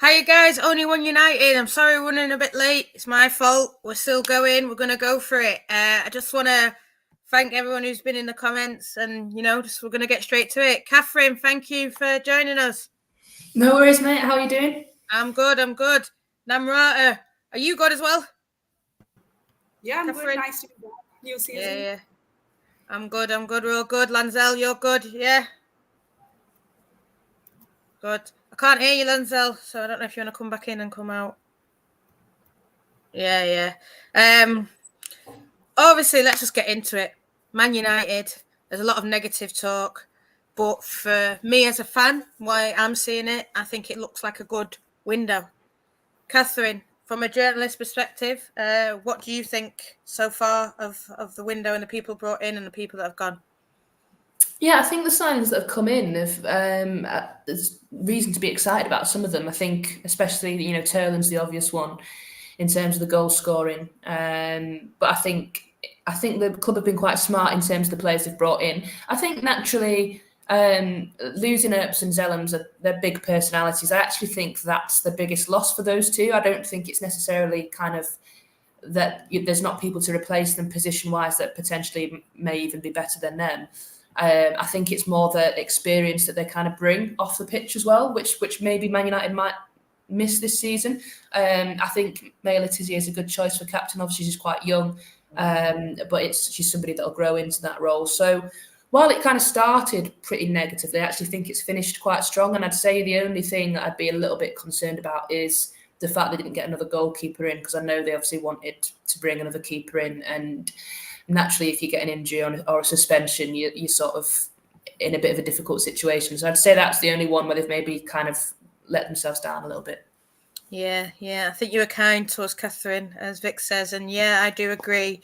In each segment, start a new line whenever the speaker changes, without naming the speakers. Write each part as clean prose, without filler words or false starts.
Hiya guys, only one United. I'm sorry we're running a bit late. It's my fault. We're still going. We're going to go for it. I just want to thank everyone who's been in the comments and, we're going to get straight to it. Kathryn, thank you for joining us.
No worries, mate. How are you doing?
I'm good. Namrata, are you good as well?
Yeah, I'm good. Nice to be back. New season.
Yeah. I'm good. We're all good. Lanzel, you're good. Yeah. Good. I can't hear you, Lanzel, so I don't know if you want to come back in and come out. Yeah. Obviously, let's just get into it. Man United, there's a lot of negative talk, but for me as a fan, why I'm seeing it, I think it looks like a good window. Kathryn, from a journalist perspective, what do you think so far of the window and the people brought in and the people that have gone?
Yeah, I think the signings that have come in there's reason to be excited about some of them. I think, especially Turlin's the obvious one in terms of the goal scoring. But I think the club have been quite smart in terms of the players they've brought in. I think naturally losing Earps and Zelem, they're big personalities. I actually think that's the biggest loss for those two. I don't think it's necessarily kind of that there's not people to replace them position-wise that potentially may even be better than them. I think it's more the experience that they kind of bring off the pitch as well, which maybe Man United might miss this season. I think Mary Earps is a good choice for captain. Obviously, she's quite young, but she's somebody that'll grow into that role. So while it kind of started pretty negatively, I actually think it's finished quite strong. And I'd say the only thing that I'd be a little bit concerned about is the fact they didn't get another goalkeeper in, because I know they obviously wanted to bring another keeper in, and naturally, if you get an injury or a suspension, you're sort of in a bit of a difficult situation. So I'd say that's the only one where they've maybe kind of let themselves down a little bit.
Yeah. I think you were kind to us, Kathryn, as Vic says. And yeah, I do agree.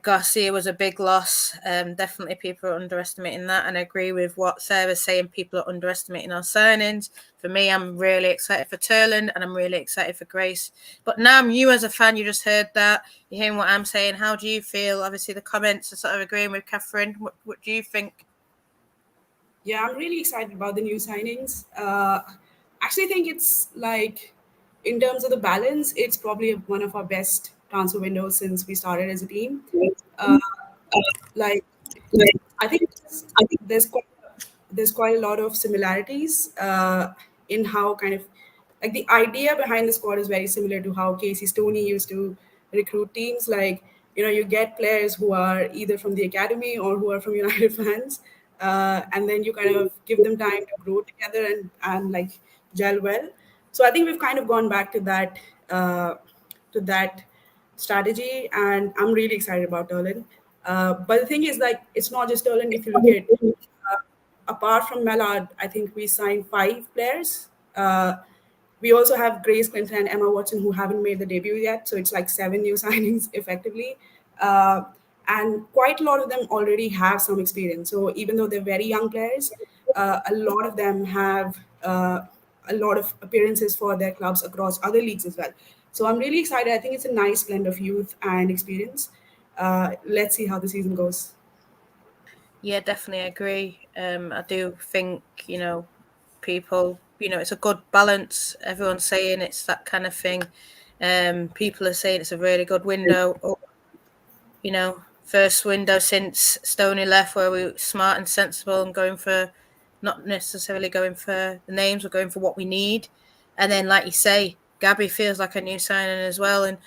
Garcia was a big loss. Definitely people are underestimating that. And I agree with what Sarah's saying. People are underestimating our signings. For me, I'm really excited for Turlin and I'm really excited for Grace. But now you as a fan, you just heard that. You're hearing what I'm saying. How do you feel? Obviously, the comments are sort of agreeing with Kathryn. What do you think?
Yeah, I'm really excited about the new signings. I actually think it's like, in terms of the balance, it's probably one of our best transfer windows since we started as a team. Like, I think there's quite a lot of similarities in how kind of like the idea behind the squad is very similar to how Casey Stoney used to recruit teams. Like, you get players who are either from the academy or who are from United fans, and then you kind of give them time to grow together and like gel well. So I think we've kind of gone back to that strategy, and I'm really excited about Turlin. But the thing is, like, it's not just Turlin. If you look at apart from Mallard, I think we signed 5 players. We also have Grace Clinton and Emma Watson who haven't made the debut yet, so it's like 7 new signings effectively. And quite a lot of them already have some experience. So even though they're very young players, a lot of them have a lot of appearances for their clubs across other leagues as well. So I'm really excited. I think it's a nice blend of youth and experience. Let's see how the season goes.
Yeah, definitely agree. I do think, people, it's a good balance. Everyone's saying it's that kind of thing. People are saying it's a really good window. First window since Stoney left, where we were smart and sensible and going for, not necessarily going for the names, we're going for what we need. And then, like you say, Gabby feels like a new signing as well. And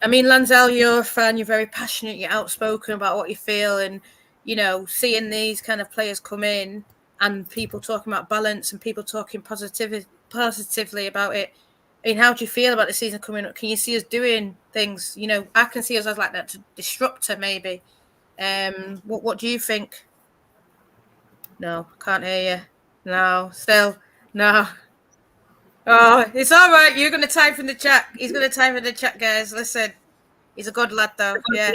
I mean, Lanzel, you're a fan, you're very passionate, you're outspoken about what you feel. And, seeing these kind of players come in and people talking about balance and people talking positively about it. I mean, how do you feel about the season coming up? Can you see us doing things? I can see us as like that disruptor, maybe. What do you think? No, can't hear you. No, still, no. Oh, it's all right. You're going to type in the chat. He's going to type in the chat, guys. Listen, he's a good lad, though. Yeah.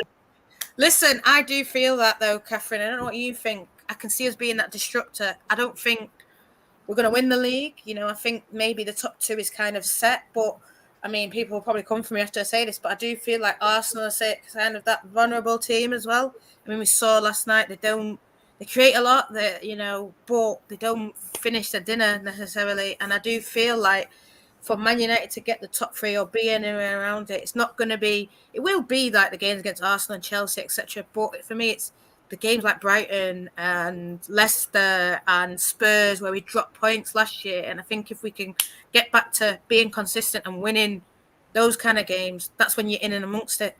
Listen, I do feel that, though, Kathryn. I don't know what you think. I can see us being that disruptor. I don't think we're going to win the league. I think maybe the top 2 is kind of set. But, I mean, people will probably come for me after I say this, but I do feel like Arsenal are kind of that vulnerable team as well. I mean, we saw last night they create a lot, but they don't finish the dinner necessarily. And I do feel like for Man United to get the top 3 or be anywhere around it. It's not going to be. It will be like the games against Arsenal and Chelsea, etc. But for me, it's the games like Brighton and Leicester and Spurs where we dropped points last year. And I think if we can get back to being consistent and winning those kind of games, that's when you're in and amongst it.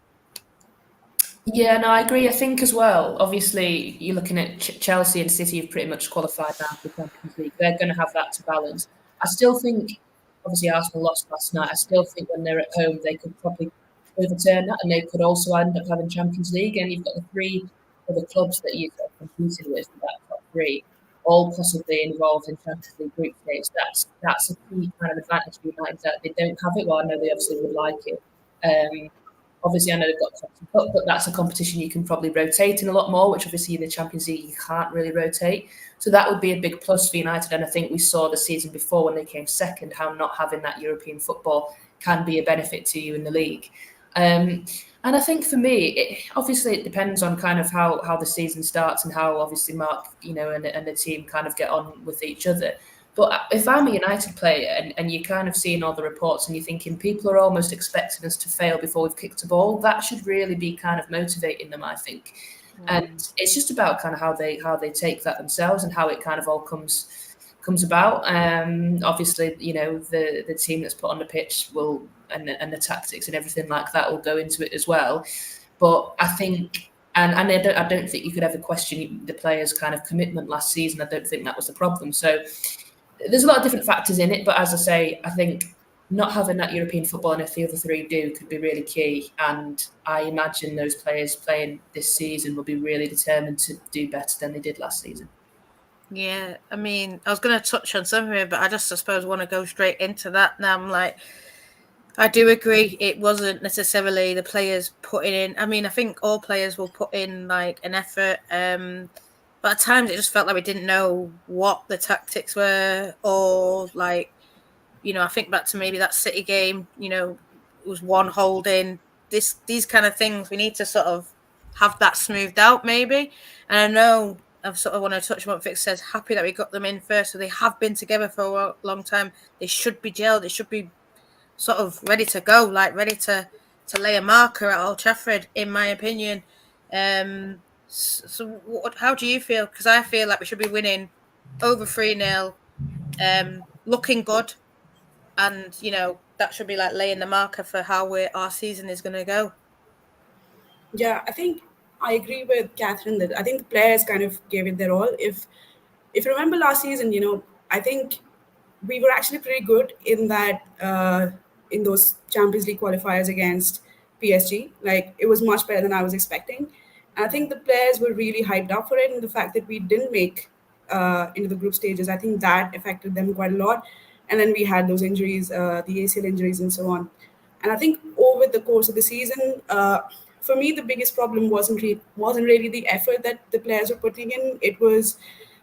Yeah, no, I agree. I think as well, obviously, you're looking at Chelsea and City have pretty much qualified now for the Champions League. They're going to have that to balance. I still think, obviously, Arsenal lost last night. I still think when they're at home, they could probably overturn that and they could also end up having Champions League. And you've got the 3 other clubs that you've got competed with, that top 3, all possibly involved in Champions League group stage. That's a key kind of advantage for United that they don't have it. Well, I know they obviously would like it. Obviously, I know they've got Competition Cup, but that's a competition you can probably rotate in a lot more, which obviously in the Champions League you can't really rotate. So that would be a big plus for United. And I think we saw the season before when they came second, how not having that European football can be a benefit to you in the league. And I think for me, obviously it depends on kind of how the season starts and how obviously Marc, and the team kind of get on with each other. But if I'm a United player and you're kind of seeing all the reports and you're thinking people are almost expecting us to fail before we've kicked a ball, that should really be kind of motivating them, I think. And it's just about kind of how they take that themselves and how it kind of all comes about. Obviously, the team that's put on the pitch will and the tactics and everything like that will go into it as well. But I think. And I don't think you could ever question the players' kind of commitment last season. I don't think that was the problem. So there's a lot of different factors in it, but as I say, I think not having that European football and if the other 3 do could be really key. And I imagine those players playing this season will be really determined to do better than they did last season.
Yeah, I mean, I was going to touch on something, but I suppose want to go straight into that now. I'm like, I do agree. It wasn't necessarily the players putting in. I mean, I think all players will put in like an effort. But at times it just felt like we didn't know what the tactics were, or like, I think back to maybe that City game. It was one holding. These kind of things we need to sort of have that smoothed out, maybe. And I know I've sort of want to touch on what Vic says. Happy that we got them in first, so they have been together for a long time. They should be gelled. They should be sort of ready to go, like ready to lay a marker at Old Trafford, in my opinion. How do you feel? Because I feel like we should be winning over 3-0, looking good, and that should be like laying the marker for how our season is going to go.
Yeah, I think I agree with Kathryn that I think the players kind of gave it their all. If you remember last season, I think we were actually pretty good in that in those Champions League qualifiers against PSG. Like it was much better than I was expecting. And I think the players were really hyped up for it, and the fact that we didn't make into the group stages, I think that affected them quite a lot. And then we had those injuries, the ACL injuries, and so on. And I think over the course of the season, for me, the biggest problem wasn't really the effort that the players were putting in. It was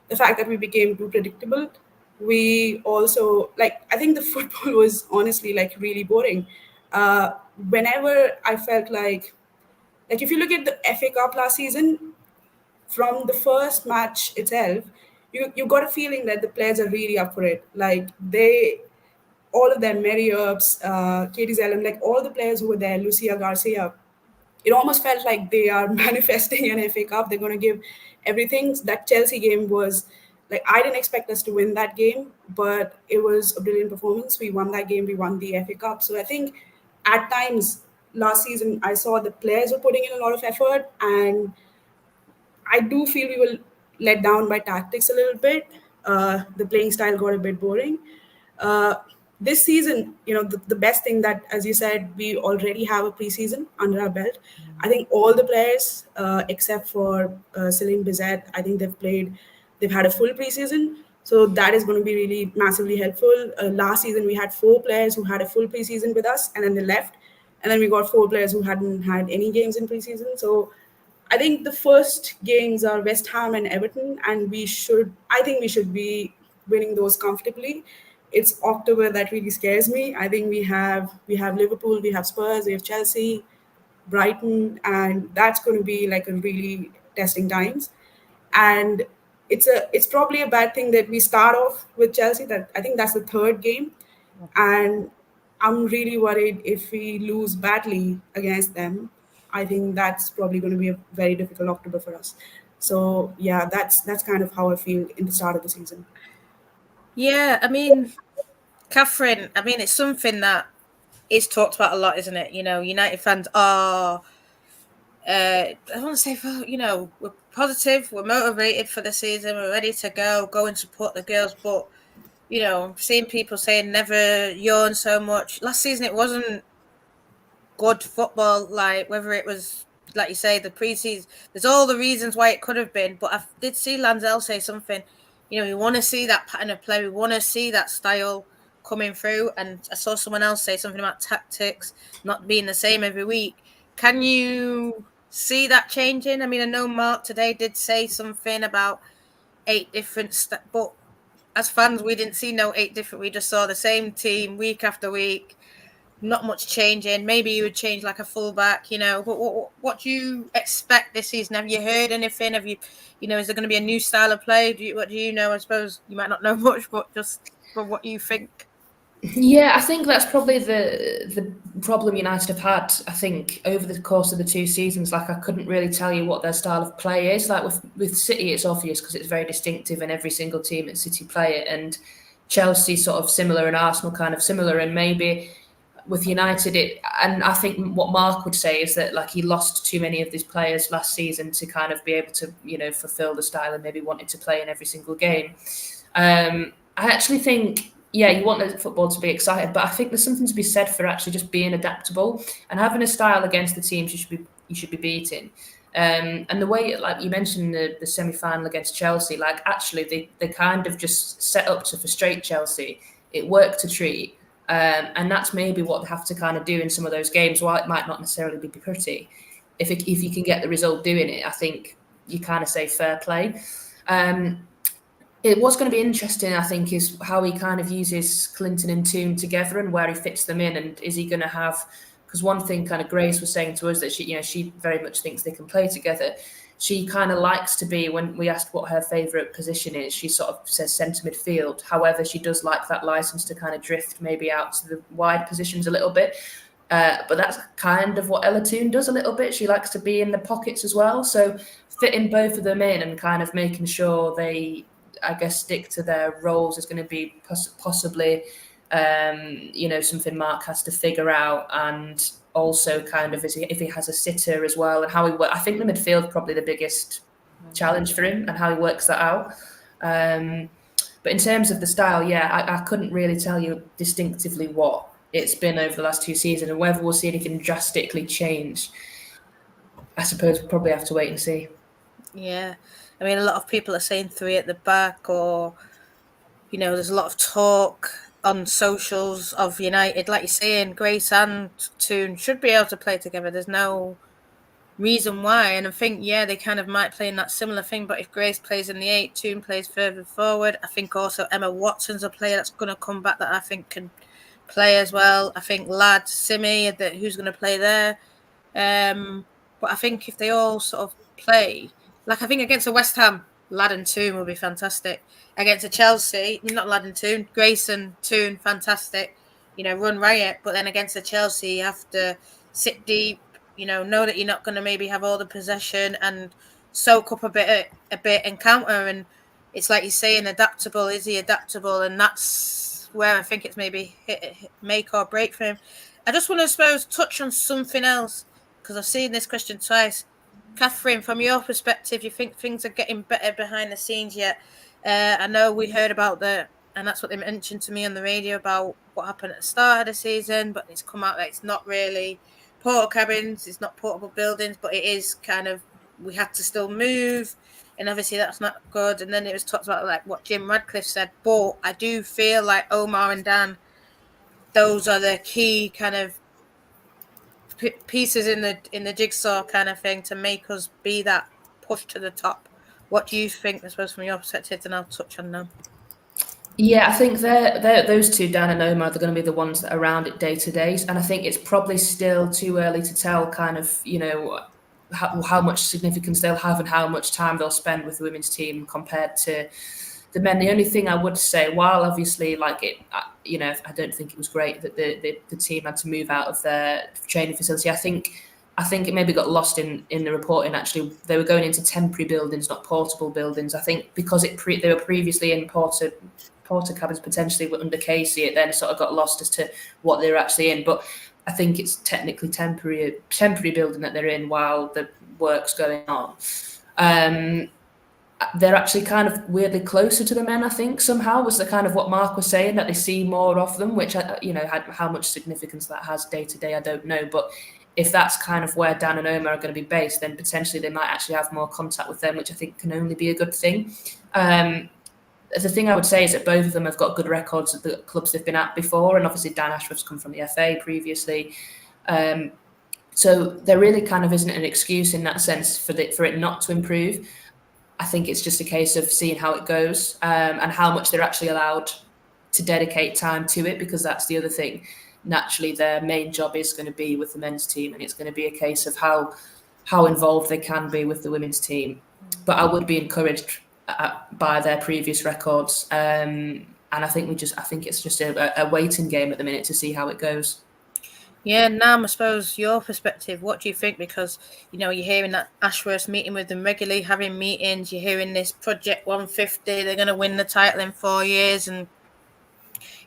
the fact that we became too predictable. We also I think the football was honestly like really boring. Whenever I felt like if you look at the FA Cup last season, from the first match itself, you got a feeling that the players are really up for it. Like all of them, Mary Earps, Katie Zelem, like all the players who were there, Lucia Garcia, it almost felt like they are manifesting an FA Cup. They're going to give everything. That Chelsea game was like, I didn't expect us to win that game, but it was a brilliant performance. We won that game. We won the FA Cup. So I think at times last season, I saw the players were putting in a lot of effort, and I do feel we were let down by tactics a little bit. The playing style got a bit boring. Uh, this season, the best thing that, as you said, we already have a preseason under our belt. I think all the players, except for Celine Bizet, I think they've had a full preseason. So that is going to be really massively helpful. Last season, we had 4 players who had a full preseason with us, and then they left. And then we got 4 players who hadn't had any games in preseason. So I think the first games are West Ham and Everton, and I think we should be winning those comfortably. It's October that really scares me. I think we have Liverpool, we have Spurs, we have Chelsea, Brighton, and that's going to be like a really testing times. And it's probably a bad thing that we start off with Chelsea. That I think that's the 3rd game. And I'm really worried if we lose badly against them. I think that's probably going to be a very difficult October for us. So yeah, that's kind of how I feel in the start of the season.
Yeah, I mean, Kathryn, I mean, it's something that is talked about a lot, isn't it? You know, United fans are, I want to say, we're positive, we're motivated for the season, we're ready to go and support the girls. But, seeing people saying never yawn so much. Last season, it wasn't good football, like whether it was, like you say, the preseason. There's all the reasons why it could have been. But I did see Lanzel say something, we want to see that pattern of play, we want to see that style coming through. And I saw someone else say something about tactics not being the same every week. Can you see that changing? I mean, I know Marc today did say something about 8 different but as fans, we didn't see no 8 different. We just saw the same team week after week, not much changing. Maybe you would change like a fullback, but what do you expect this season? Have you heard anything? Have you, is there going to be a new style of play? What do you know? I suppose you might not know much, but just from what you think.
Yeah, I think that's probably the problem United have had. I think over the course of the 2 seasons, like I couldn't really tell you what their style of play is. Like with City, it's obvious because it's very distinctive, and every single team at City play it. And Chelsea sort of similar, and Arsenal kind of similar, and maybe with United, and I think what Marc would say is that like he lost too many of these players last season to kind of be able to fulfill the style and maybe wanted to play in every single game. I actually think, yeah, you want the football to be exciting, but I think there's something to be said for actually just being adaptable and having a style against the teams you should be beating. And the way, like you mentioned, the semi-final against Chelsea, like actually they kind of just set up to frustrate Chelsea. It worked a treat. And that's maybe what they have to kind of do in some of those games. While it might not necessarily be pretty, if you can get the result doing it, I think you kind of say fair play. What's going to be interesting, I think, is how he kind of uses Clinton and Toon together and where he fits them in, and is he going to have? Because one thing, kind of Grace was saying to us that she very much thinks they can play together. She kind of likes to be, when we asked what her favourite position is, she sort of says centre midfield. However, she does like that license to kind of drift maybe out to the wide positions a little bit. But that's kind of what Ella Toon does a little bit. She likes to be in the pockets as well. So fitting both of them in and kind of making sure they, I guess, stick to their roles is going to be possibly, something Marc has to figure out. And also kind of if he has a sitter as well, and how he works. I think the midfield probably the biggest challenge for him and how he works that out. But in terms of the style, yeah, I couldn't really tell you distinctively what it's been over the last 2 seasons, and whether we'll see anything drastically change. I suppose we'll probably have to wait and see.
Yeah. I mean, a lot of people are saying 3 at the back, or, there's a lot of talk on socials of United, like you're saying, Grace and Toon should be able to play together. There's no reason why. And I think, they kind of might play in that similar thing, but if Grace plays in the 8, Toon plays further forward. I think also Emma Watson's a player that's going to come back that I think can play as well. I think Lad, Simi, who's going to play there. But I think if they all sort of play, like I think against a West Ham, Lad and Toon will be fantastic. Against a Chelsea, not Lad and Toon, Grace and Toon, fantastic. Run riot. But then against a Chelsea, you have to sit deep. Know that you're not going to maybe have all the possession and soak up a bit and counter. And it's like you're saying, adaptable. Is he adaptable? And that's where I think it's maybe make or break for him. I just want to, suppose, touch on something else, because I've seen this question twice. Kathryn, from your perspective, you think things are getting better behind the scenes yet? I know we heard about and that's what they mentioned to me on the radio about what happened at the start of the season, but it's come out that it's not really portal cabins, it's not portable buildings, but it is kind of, we had to still move, and obviously that's not good. And then it was talked about like what Jim Radcliffe said, but I do feel like Omar and Dan, those are the key kind of pieces in the jigsaw kind of thing to make us be that push to the top. What do you think, I suppose, from your perspective? And I'll touch on them.
Yeah, I think they're those two, Dan and Omar, they're going to be the ones that are around it day to day. And I think it's probably still too early to tell kind of, how much significance they'll have and how much time they'll spend with the women's team compared to the men. The only thing I would say, while obviously like it, I don't think it was great that the team had to move out of their training facility. I think it maybe got lost in the reporting. Actually, they were going into temporary buildings, not portable buildings. I think because they were previously in porter cabins potentially under Casey, it then sort of got lost as to what they were actually in. But I think it's technically temporary building that they're in while the work's going on. They're actually kind of weirdly closer to the men, I think, somehow, was the kind of what Marc was saying, that they see more of them, which, how much significance that has day to day, I don't know. But if that's kind of where Dan and Omar are going to be based, then potentially they might actually have more contact with them, which I think can only be a good thing. The thing I would say is that both of them have got good records at the clubs they've been at before, and obviously Dan Ashworth's come from the FA previously. So there really kind of isn't an excuse in that sense for it not to improve. I think it's just a case of seeing how it goes, and how much they're actually allowed to dedicate time to it, because that's the other thing. Naturally, their main job is going to be with the men's team, and it's going to be a case of how involved they can be with the women's team. But I would be encouraged by their previous records, and I think it's just a waiting game at the minute to see how it goes.
Yeah, Nam, I suppose your perspective, what do you think? Because, you're hearing that Ashworth's meeting with them regularly, having meetings, you're hearing this Project 150, they're going to win the title in 4 years, and,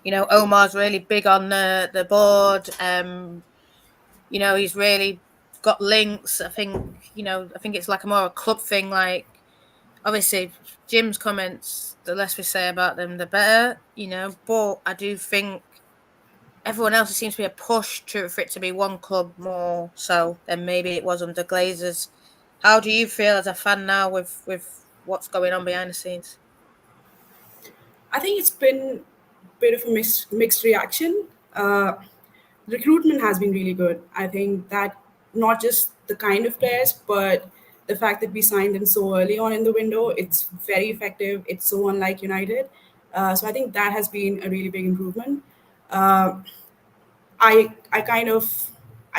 Omar's really big on the board. He's really got links. I think it's like more a club thing. Like, obviously, Jim's comments, the less we say about them, the better, but I do think everyone else, it seems to be a push for it to be one club more so than maybe it was under Glazers. How do you feel as a fan now with what's going on behind the scenes?
I think it's been a bit of a mixed reaction. Recruitment has been really good. I think that not just the kind of players, but the fact that we signed them so early on in the window, it's very effective. It's so unlike United. So I think that has been a really big improvement. I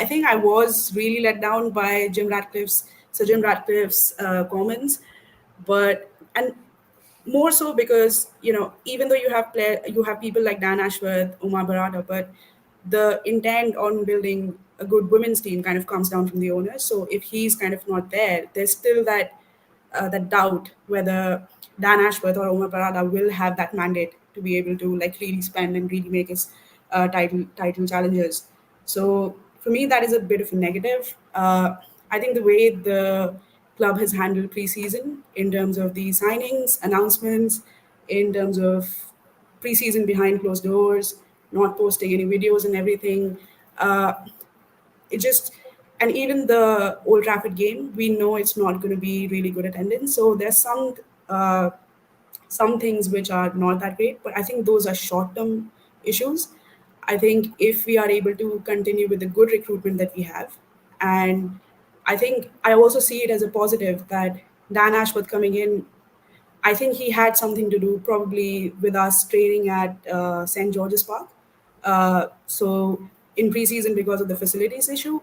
think I was really let down by Sir Jim Ratcliffe's comments, but and more so because even though you have people like Dan Ashworth, Umar Barada, but the intent on building a good women's team kind of comes down from the owner. So if he's kind of not there, there's still that doubt whether Dan Ashworth or Omar Barada will have that mandate to be able to like really spend and really make his title challenges. So for me, that is a bit of a negative. I think the way the club has handled preseason in terms of the signings, announcements, in terms of preseason behind closed doors, not posting any videos and everything. It just, and even the Old Trafford game, we know it's not going to be really good attendance. So there's some things which are not that great, but I think those are short-term issues. I think if we are able to continue with the good recruitment that we have, and I think I also see it as a positive that Dan Ashworth coming in, I think he had something to do probably with us training at St. George's Park. So in preseason, because of the facilities issue,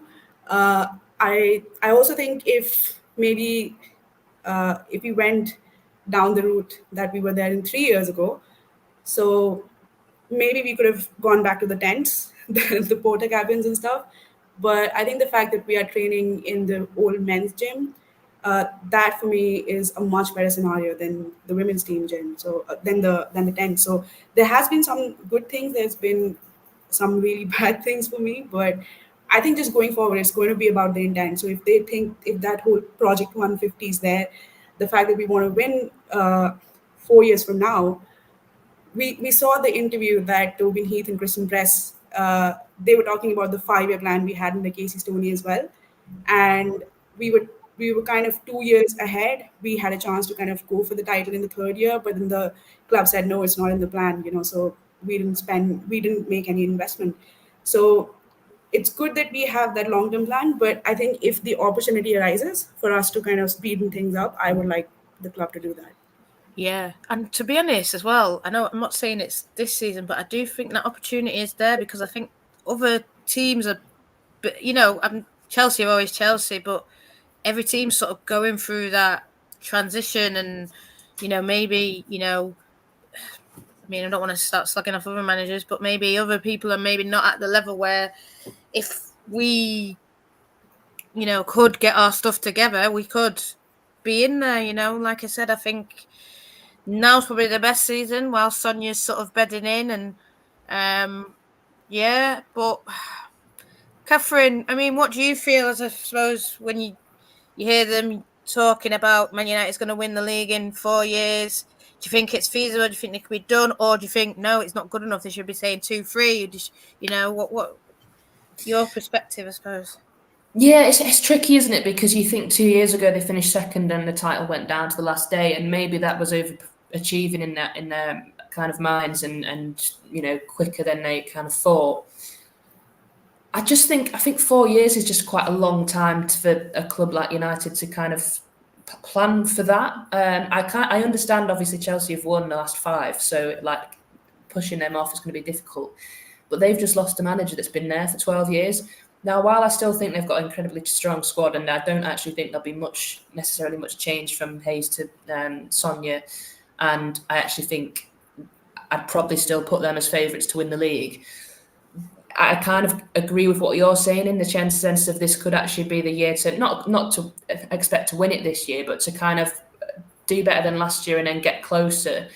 I also think if maybe if we went down the route that we were there in 3 years ago, so maybe we could have gone back to the tents, the porter cabins and stuff. But I think the fact that we are training in the old men's gym, that for me is a much better scenario than the women's team gym. So than the tent. So there has been some good things. There's been some really bad things for me, but I think just going forward, it's going to be about the intent. So if that whole Project 150 is there, the fact that we want to win 4 years from now, we saw the interview that Tobin Heath and Kristen Press, they were talking about the 5-year plan we had in the Casey Stoney as well. And we were kind of 2 years ahead. We had a chance to kind of go for the title in the third year, but then the club said, no, it's not in the plan, so we didn't make any investment. So it's good that we have that long-term plan, but I think if the opportunity arises for us to kind of speed things up, I would like the club to do that.
Yeah, and to be honest as well, I know I'm not saying it's this season, but I do think that opportunity is there because I think other teams are, but Chelsea are always Chelsea, but every team's sort of going through that transition, and maybe I mean, I don't want to start slugging off other managers, but maybe other people are maybe not at the level where if we, could get our stuff together, we could be in there, Like I said, I think now's probably the best season while Sonia's sort of bedding in and but Kathryn, I mean, what do you feel as I suppose when you hear them talking about Man United's going to win the league in 4 years? Do you think it's feasible? Do you think it could be done? Or do you think, no, it's not good enough? They should be saying 2-3. What your perspective, I suppose?
Yeah, it's tricky, isn't it? Because you think 2 years ago they finished second and the title went down to the last day, and maybe that was overachieving in their kind of minds and quicker than they kind of thought. I think 4 years is just quite a long time for a club like United to kind of plan for that. I understand obviously Chelsea have won the last 5, so like pushing them off is going to be difficult. But they've just lost a manager that's been there for 12 years. Now, while I still think they've got an incredibly strong squad, and I don't actually think there'll be necessarily much change from Hayes to Sonia, and I actually think I'd probably still put them as favourites to win the league. I kind of agree with what you're saying in the sense of this could actually be the year to not to expect to win it this year, but to kind of do better than last year and then get closer,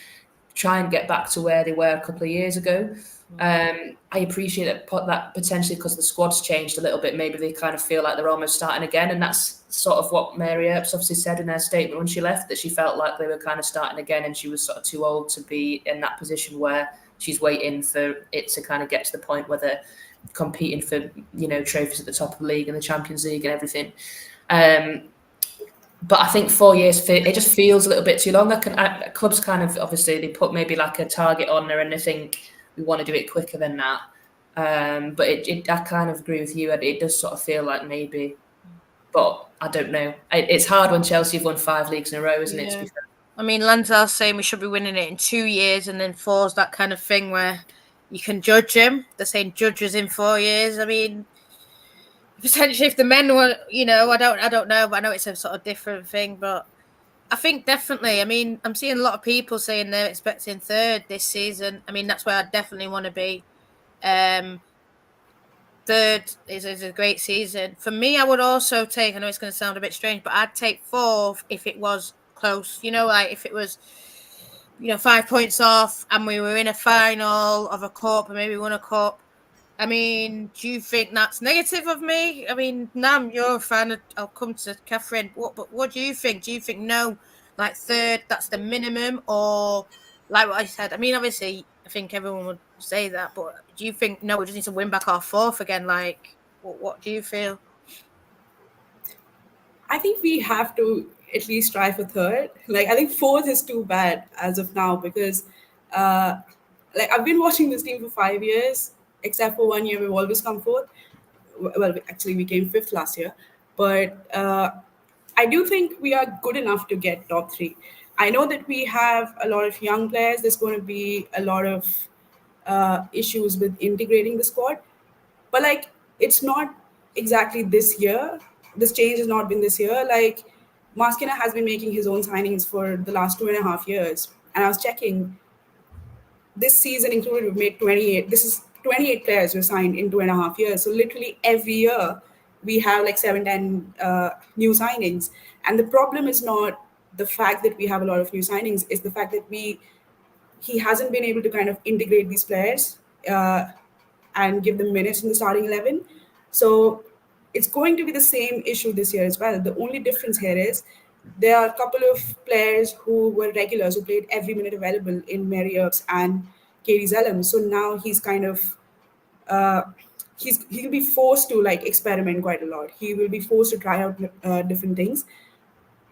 try and get back to where they were a couple of years ago. I appreciate that potentially because the squad's changed a little bit. Maybe they kind of feel like they're almost starting again, and that's sort of what Mary Earps obviously said in her statement when she left, that she felt like they were kind of starting again, and she was sort of too old to be in that position where she's waiting for it to kind of get to the point where they're competing for trophies at the top of the league and the Champions League and everything. But I think 4 years, it just feels a little bit too long. Clubs kind of, obviously, they put maybe like a target on there and they think we want to do it quicker than that. But I kind of agree with you. It does sort of feel like maybe, but I don't know. It's hard when Chelsea have won 5 leagues in a row, isn't it?
I mean, Lanzel's saying we should be winning it in 2 years, and then 4's that kind of thing where you can judge him. They're saying judges in 4 years. I mean, potentially if the men were, I don't know, but I know it's a sort of different thing. But I think definitely, I mean, I'm seeing a lot of people saying they're expecting 3rd this season. I mean, that's where I definitely want to be. 3rd is a great season. For me, I would also take, I know it's going to sound a bit strange, but I'd take 4th if it was close. Like if it was, 5 points off and we were in a final of a cup and maybe won a cup. I mean, do you think that's negative of me? I mean, Nam, you're a fan. I'll come to Kathryn. What do you think? Do you think no, like 3rd, that's the minimum, or like what I said? I mean, obviously, I think everyone would say that, but do you think no, we just need to win back our 4th again? Like, what do you feel?
I think we have to at least try for 3rd. Like, I think 4th is too bad as of now because, I've been watching this team for 5 years. Except for 1 year, we've always come 4th. Well, actually, we came 5th last year. But I do think we are good enough to get top 3. I know that we have a lot of young players. There's going to be a lot of issues with integrating the squad. But, it's not exactly this year. This change has not been this year. Marc Skinner has been making his own signings for the last 2.5 years. And I was checking, this season included, we've made 28. This is 28 players who signed in 2.5 years. So literally every year we have 7-10 new signings. And the problem is not the fact that we have a lot of new signings, it's the fact that he hasn't been able to kind of integrate these players and give them minutes in the starting 11. So it's going to be the same issue this year as well. The only difference here is there are a couple of players who were regulars who played every minute available in Mary Earps and Katie Zelem. So now he's kind of he'll be forced to experiment quite a lot. He will be forced to try out different things.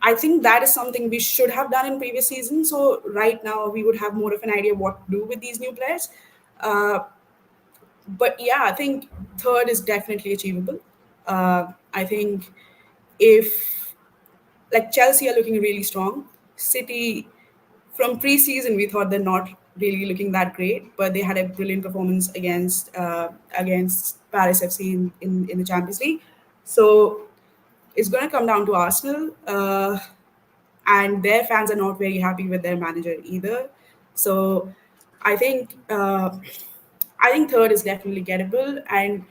I think that is something we should have done in previous seasons. So right now we would have more of an idea what to do with these new players. But yeah, I think 3rd is definitely achievable. I think if Chelsea are looking really strong. City, from pre-season, we thought they're not really looking that great, but they had a brilliant performance against Paris FC in the Champions League. So it's going to come down to Arsenal, and their fans are not very happy with their manager either. So I think third is definitely gettable, and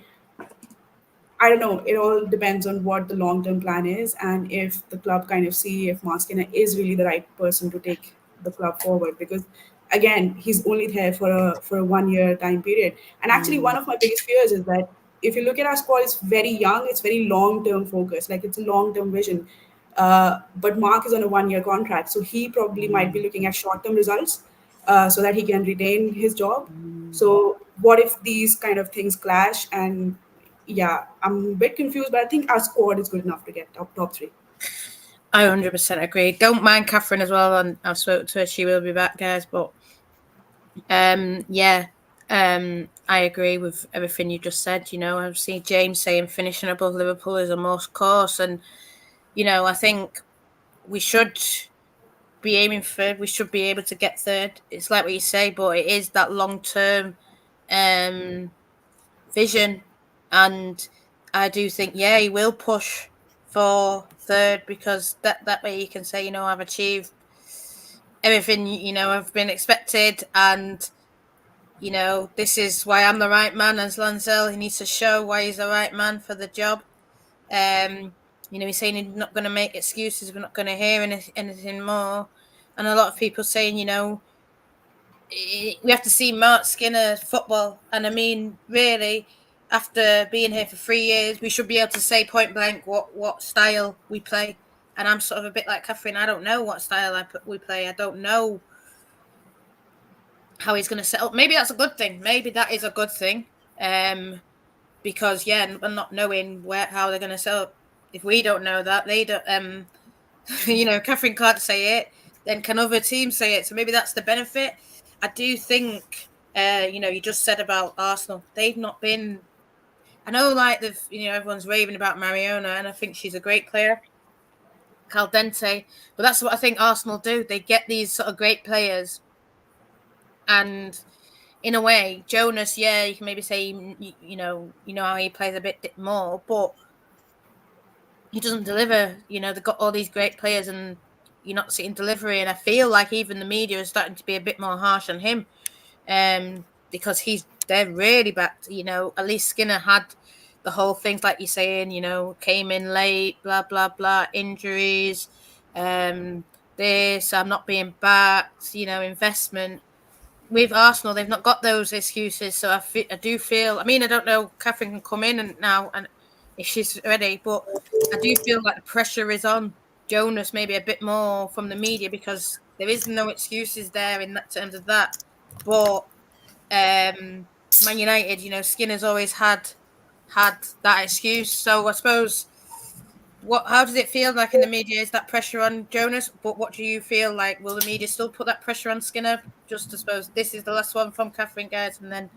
I don't know. It all depends on what the long term plan is, and if the club kind of see if Marc Skinner is really the right person to take the club forward. Because again, he's only there for a 1 year time period. And actually, one of my biggest fears is that if you look at our squad, it's very young. It's very long term focused. Like it's a long term vision. But Mark is on a 1 year contract, so he probably might be looking at short term results so that he can retain his job. So what if these kind of things clash? And yeah, I'm a bit confused, but I think our squad is good enough to get top three.
I 100% agree. Don't mind Kathryn as well, and I've spoken to her. She will be back, guys. But yeah, I agree with everything you just said. You know, I've seen James saying finishing above Liverpool is a must course, and you know, I think we should be aiming third. We should be able to get third. It's like what you say, but it is that long term vision, and I do think he will push for third, because that way you can say, you know, I've achieved everything, you know, I've been expected, and you know, this is why I'm the right man. As Lanzel, he needs to show why he's the right man for the job. You know, he's saying he's not going to make excuses. We're not going to hear anything more. And a lot of people saying, you know, we have to see Marc Skinner football. And I mean, really, after being here for 3 years, we should be able to say point blank what style we play. And I'm sort of a bit like Kathryn. I don't know what style we play. I don't know how he's going to set up. Maybe that's a good thing. Maybe that is a good thing. Because not knowing how they're going to set up. If we don't know that, they don't. You know, Kathryn can't say it. Then can other teams say it? So maybe that's the benefit. I do think. You know, you just said about Arsenal. They've not been. I know, like everyone's raving about Mariona, and I think she's a great player. Caldente, but that's what I think Arsenal do. They get these sort of great players, and in a way, Jonas, you can maybe say, you know how he plays a bit more, but he doesn't deliver. You know, they've got all these great players, and you're not seeing delivery. And I feel like even the media is starting to be a bit more harsh on him, because they're really backed. You know, at least Skinner had the whole things like you're saying. You know, came in late, blah blah blah, injuries, this, I'm not being backed. You know, investment. With Arsenal, they've not got those excuses, so I do feel. I mean, I don't know. Kathryn can come in and if she's ready, but I do feel like the pressure is on Jonas maybe a bit more from the media, because there is no excuses there in that terms of that. But Man United, you know, Skinner's always had that excuse. So I suppose. How does it feel like in the media? Is that pressure on Jonas? But what do you feel like? Will the media still put that pressure on Skinner? Just to suppose this is the last one from Kathryn, guys, and then.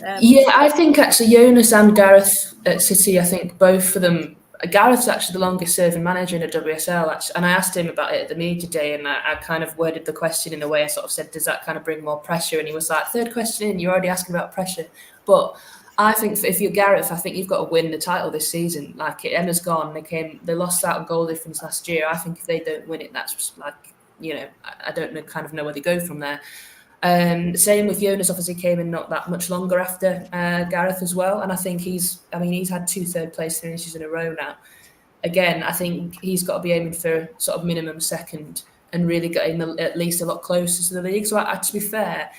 I think actually Jonas and Gareth at City, I think both of them. Gareth's actually the longest serving manager in a WSL, actually, and I asked him about it at the media day, and I kind of worded the question in a way I sort of said, does that kind of bring more pressure? And he was like, third question in, you're already asking about pressure. But I think if you're Gareth, I think you've got to win the title this season. Like, Emma's gone, they lost out on goal difference last year. I think if they don't win it, that's just like, you know, I don't know, kind of know where they go from there. Same with Jonas, obviously came in not that much longer after Gareth as well. And I think he's had 2 third place finishes in a row now. Again, I think he's got to be aiming for sort of minimum second and really getting at least a lot closer to the league. So to be fair,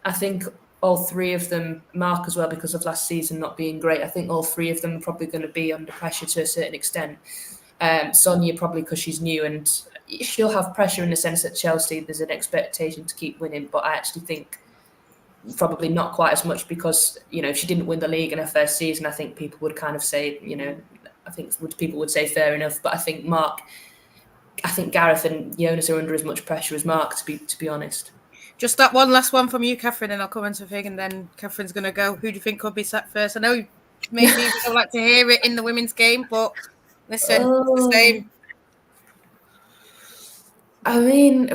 I think all 3 of them, Marc as well, because of last season not being great, I think all 3 of them are probably going to be under pressure to a certain extent. Sonia probably because she's new, and she'll have pressure in the sense that Chelsea, there's an expectation to keep winning, but I actually think probably not quite as much, because, you know, if she didn't win the league in her first season, I think people would kind of say, you know, people would say fair enough. But I think Gareth and Jonas are under as much pressure as Marc, to be honest.
Just that one last one from you, Kathryn, and I'll come into Fig, and then Kathryn's going to go. Who do you think could be sacked first? I know maybe you don't like to hear it in the women's game, but listen, it's the same.
I mean,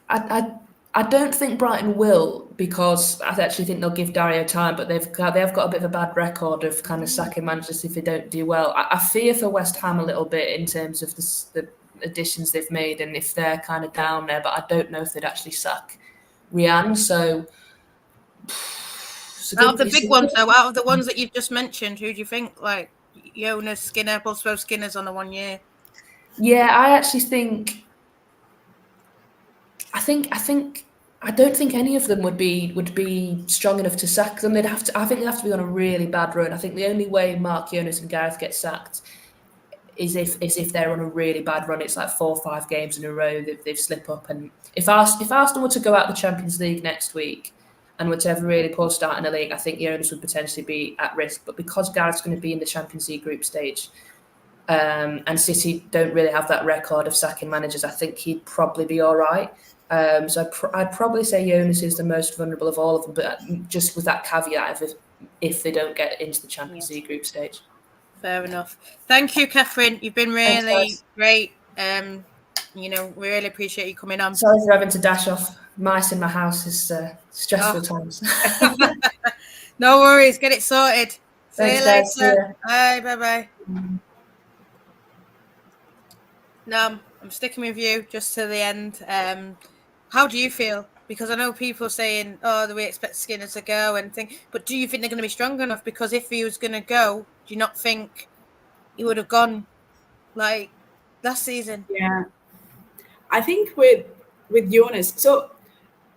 I don't think Brighton will, because I actually think they'll give Dario time, but they've got a bit of a bad record of kind of sacking managers if they don't do well. I fear for West Ham a little bit in terms of the additions they've made, and if they're kind of down there, but I don't know if they'd actually sack Rianne. So
Out of the big ones, though, out of the ones that you've just mentioned, who do you think, like Jonas, Skinner, both Skinner's on the 1 year?
Yeah, I actually think. I don't think any of them would be strong enough to sack them. They'd have to. I think they'd have to be on a really bad run. I think the only way Mark, Jonas, and Gareth get sacked is if they're on a really bad run. It's like 4 or 5 games in a row that they've slipped up. And if Arsenal were to go out the Champions League next week and were to have a really poor start in the league, I think Jonas would potentially be at risk. But because Gareth's going to be in the Champions League group stage, and City don't really have that record of sacking managers, I think he'd probably be all right. So I'd probably say Jonas is the most vulnerable of all of them, but just with that caveat of if they don't get into the Champions League group stage.
Fair enough. Thank you, Kathryn. You've been really great. We really appreciate you coming on.
Sorry for having to dash off. Mice in my house is stressful times.
No worries. Get it sorted.
Thanks,
See you
guys.
later. Bye. No, I'm sticking with you just to the end. How do you feel? Because I know people saying, "Oh, we expect Skinner to go," and think. But do you think they're going to be strong enough? Because if he was going to go, do you not think he would have gone like last season?
Yeah, I think with Jonas, so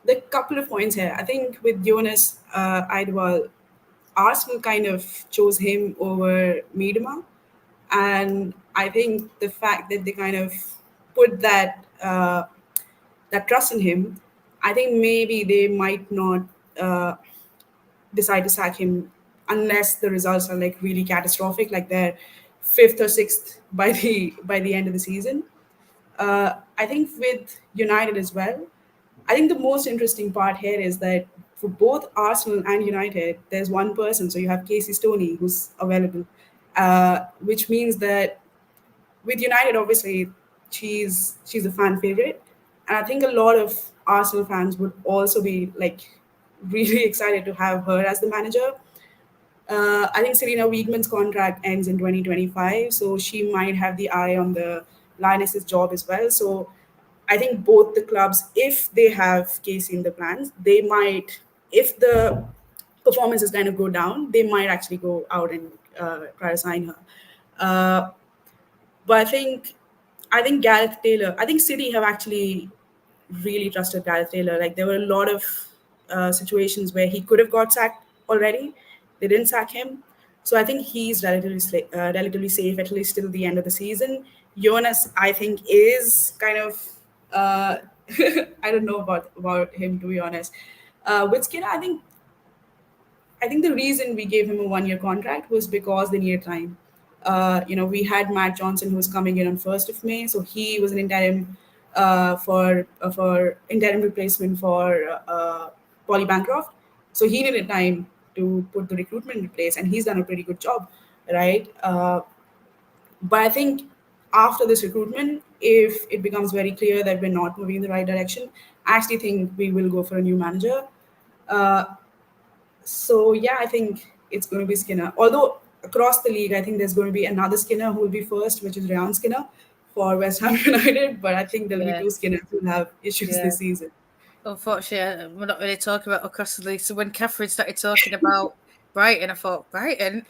the couple of points here. I think with Jonas Idwal, Arsenal kind of chose him over Miedema, and I think the fact that they kind of put that trust in him, I think maybe they might not decide to sack him unless the results are like really catastrophic, like they're 5th or 6th by the end of the season. I think with United as well, I think the most interesting part here is that for both Arsenal and United, there's one person. So you have Casey Stoney who's available, which means that with United, obviously, she's a fan favorite, and I think a lot of Arsenal fans would also be like really excited to have her as the manager. I think Serena Wiegman's contract ends in 2025, so she might have the eye on the Lioness's job as well. So I think both the clubs, if they have Casey in the plans, they might, if the performance is going to go down, they might actually go out and try to sign her. But I think Gareth Taylor, I think City have actually really trusted Gareth Taylor. Like there were a lot of situations where he could have got sacked already. They didn't sack him. So I think he's relatively safe, at least till the end of the season. Jonas, I think, is kind of, I don't know about him, to be honest. With Skinner, I think the reason we gave him a 1-year contract was because they needed time. We had Matt Johnson who was coming in on 1st of May, so he was an interim for interim replacement for Polly Bancroft. So he needed time to put the recruitment in place, and he's done a pretty good job, right? But I think after this recruitment, if it becomes very clear that we're not moving in the right direction, I actually think we will go for a new manager. So yeah, I think it's going to be Skinner. Although across the league, I think there's going to be another Skinner who will be first, which is Ryan Skinner for West Ham United. But I think there'll be 2 Skinners who will have issues this season.
Unfortunately, we're not really talking about across the league. So when Kathryn started talking about Brighton, I thought Brighton.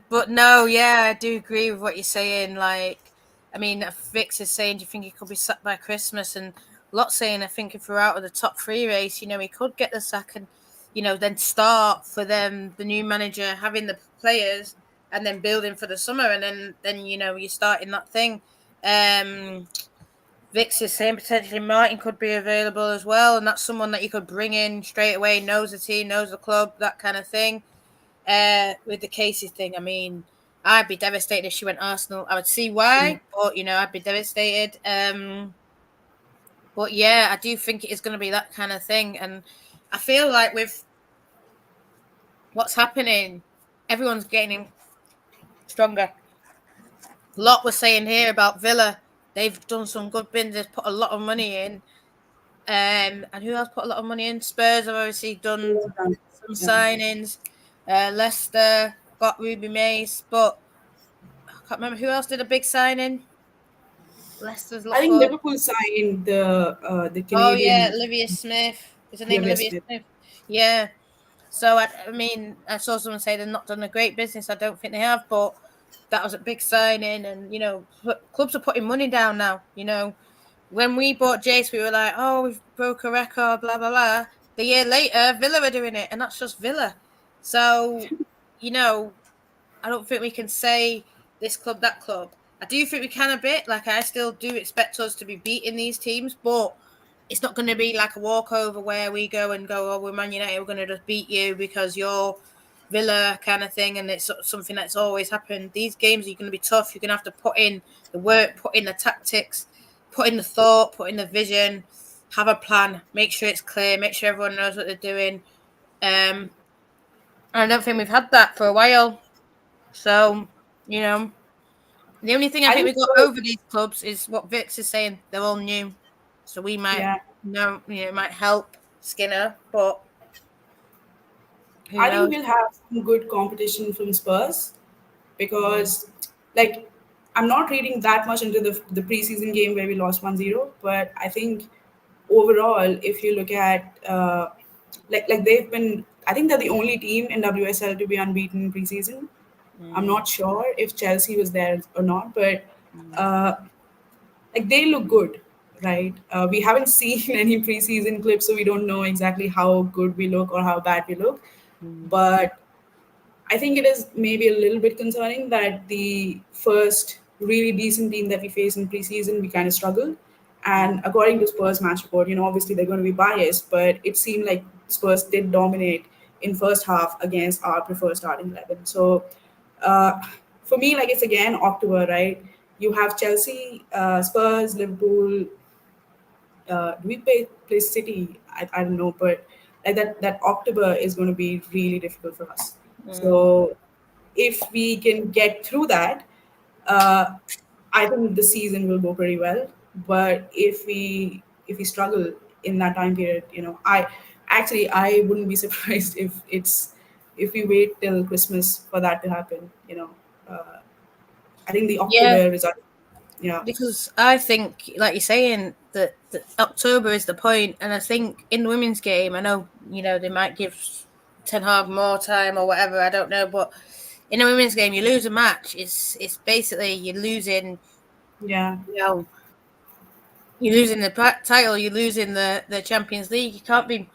But no, yeah, I do agree with what you're saying. Like, I mean, Vix is saying, do you think he could be sacked by Christmas? And Lot saying, I think if we're out of the top 3 race, he could get the sack and, then start for them, the new manager, having the players and then building for the summer. And then you're starting that thing. Vix is saying potentially Martin could be available as well, and that's someone that you could bring in straight away, knows the team, knows the club, that kind of thing. With the Casey thing, I mean, I'd be devastated if she went Arsenal. I would see why, but I'd be devastated. But yeah, I do think it is going to be that kind of thing, and I feel like with what's happening, everyone's getting stronger. Lot was saying here about Villa. They've done some good bins. They've put a lot of money in. And who else put a lot of money in? Spurs have obviously done some signings. Leicester got Ruby Mace, but I can't remember who else did a big signing. Leicester's
I think Liverpool signed the Canadian.
Oh yeah, Olivia Smith. Is her name Olivia Smith? Yeah. So I mean, I saw someone say they've not done a great business. I don't think they have, but that was a big signing, and clubs are putting money down now. When we bought Jace, we were like, oh, we've broke a record, blah blah blah. The year later, Villa are doing it, and that's just Villa. So, I don't think we can say this club, that club. I do think we can a bit. Like, I still do expect us to be beating these teams, but it's not going to be like a walkover where we go, oh, we're Man United, we're going to just beat you because you're Villa kind of thing. And it's something that's always happened. These games are going to be tough. You're going to have to put in the work, put in the tactics, put in the thought, put in the vision, have a plan, make sure it's clear, make sure everyone knows what they're doing. And I don't think we've had that for a while. So, the only thing I think we've got over these clubs is what Vix is saying. They're all new. So we might, it might help Skinner, but
I think we'll have some good competition from Spurs because, like, I'm not reading that much into the preseason game where we lost 1-0, but I think overall, if you look at, like they've been, I think they're the only team in WSL to be unbeaten in preseason. I'm not sure if Chelsea was there or not, but like they look good, right? We haven't seen any preseason clips, so we don't know exactly how good we look or how bad we look. But I think it is maybe a little bit concerning that the first really decent team that we faced in preseason, we kind of struggled. And according to Spurs match report, obviously they're going to be biased, but it seemed like Spurs did dominate in first half against our preferred starting 11. So for me, like it's again October, right? You have Chelsea, Spurs, Liverpool. Do we play City? I don't know, but like that October is going to be really difficult for us. So if we can get through that, I think the season will go pretty well. But if we struggle in that time period, I wouldn't be surprised if we wait till Christmas for that to happen. I think the October result. Yeah.
Because I think, like you're saying, that October is the point, and I think in the women's game, I know they might give Ten Hag more time or whatever. I don't know, but in a women's game, you lose a match. It's basically you're losing.
Yeah.
You're losing the title. You're losing the Champions League. You can't be